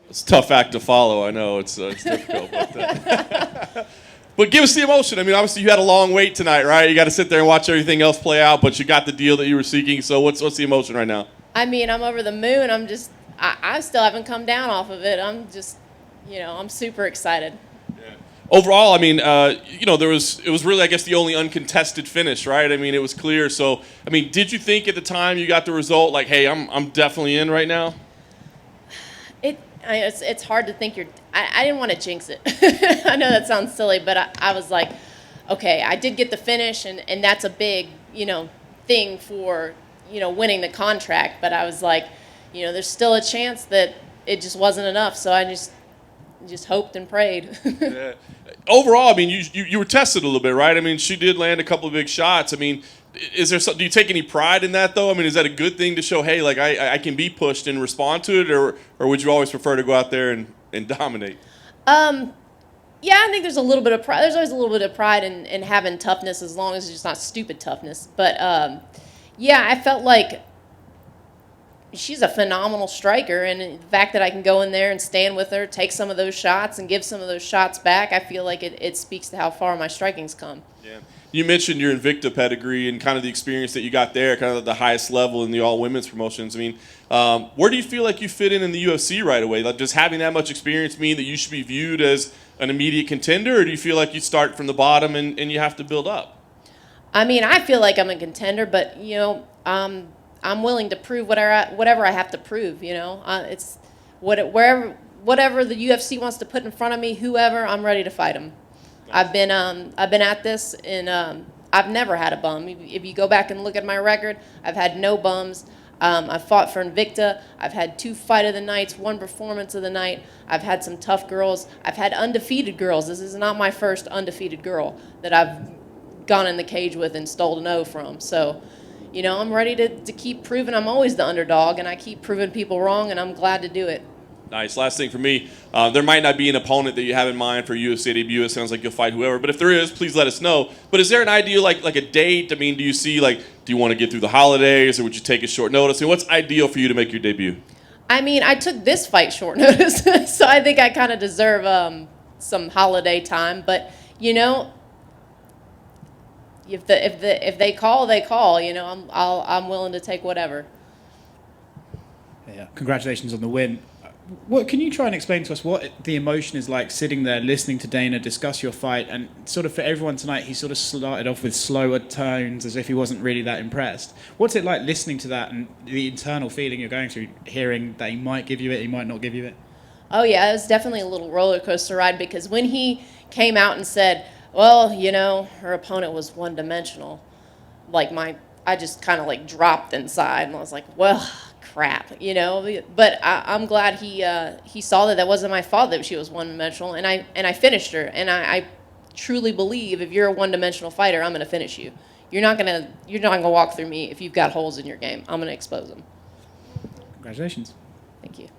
It's a tough act to follow. I know it's difficult. But give us the emotion. I mean, obviously you had a long wait tonight, right? You got to sit there and watch everything else play out, but you got the deal that you were seeking. So what's the emotion right now? I mean, I'm over the moon. I still haven't come down off of it. I'm just, I'm super excited. Yeah. Overall, I mean, it was really, I guess, the only uncontested finish, right? I mean, it was clear. So, I mean, did you think at the time you got the result, like, hey, I'm definitely in right now? It's hard to think I didn't want to jinx it. I know that sounds silly, but I was like, okay, I did get the finish, and that's a big, thing for, winning the contract. But I was like, there's still a chance that it just wasn't enough. So I just hoped and prayed. Yeah. Overall, I mean, you were tested a little bit, right? I mean, she did land a couple of big shots. I mean, do you take any pride in that, though? I mean, is that a good thing to show, hey, like I can be pushed and respond to it, or would you always prefer to go out there and dominate? Yeah, I think there's a little bit of pride. There's always a little bit of pride in having toughness, as long as it's just not stupid toughness. But yeah, I felt like she's a phenomenal striker, and the fact that I can go in there and stand with her, take some of those shots, and give some of those shots back, I feel like it speaks to how far my striking's come. Yeah. You mentioned your Invicta pedigree and kind of the experience that you got there, kind of at the highest level in the all-women's promotions. I mean, where do you feel like you fit in the UFC right away? Like, does having that much experience mean that you should be viewed as an immediate contender, or do you feel like you start from the bottom and you have to build up? I mean, I feel like I'm a contender, but, I'm willing to prove whatever I have to prove, It's whatever the UFC wants to put in front of me, whoever, I'm ready to fight them. I've been at this, and I've never had a bum. If you go back and look at my record, I've had no bums. I've fought for Invicta. I've had 2 fight of the nights, 1 performance of the night. I've had some tough girls. I've had undefeated girls. This is not my first undefeated girl that I've gone in the cage with and stole an O from. So, I'm ready to keep proving I'm always the underdog, and I keep proving people wrong, and I'm glad to do it. Nice. Last thing for me, there might not be an opponent that you have in mind for UFC debut. It sounds like you'll fight whoever. But if there is, please let us know. But is there an ideal, like a date? I mean, do you see, do you want to get through the holidays, or would you take a short notice? I mean, what's ideal for you to make your debut? I mean, I took this fight short notice, so I think I kind of deserve some holiday time. But, if they call, they call. I'm willing to take whatever. Yeah. Congratulations on the win. What can you try and explain to us what the emotion is like sitting there listening to Dana discuss your fight, and sort of for everyone tonight he sort of started off with slower tones as if he wasn't really that impressed. What's it like listening to that and the internal feeling you're going through, hearing that he might give you it, he might not give you it? Oh yeah, it was definitely a little roller coaster ride, because when he came out and said, well, her opponent was one-dimensional, I just kind of dropped inside, and I was like, well, crap, But I'm glad he saw that wasn't my fault that she was one-dimensional, and I finished her. And I truly believe if you're a one-dimensional fighter, I'm going to finish you. You're not gonna walk through me if you've got holes in your game. I'm going to expose them. Congratulations. Thank you.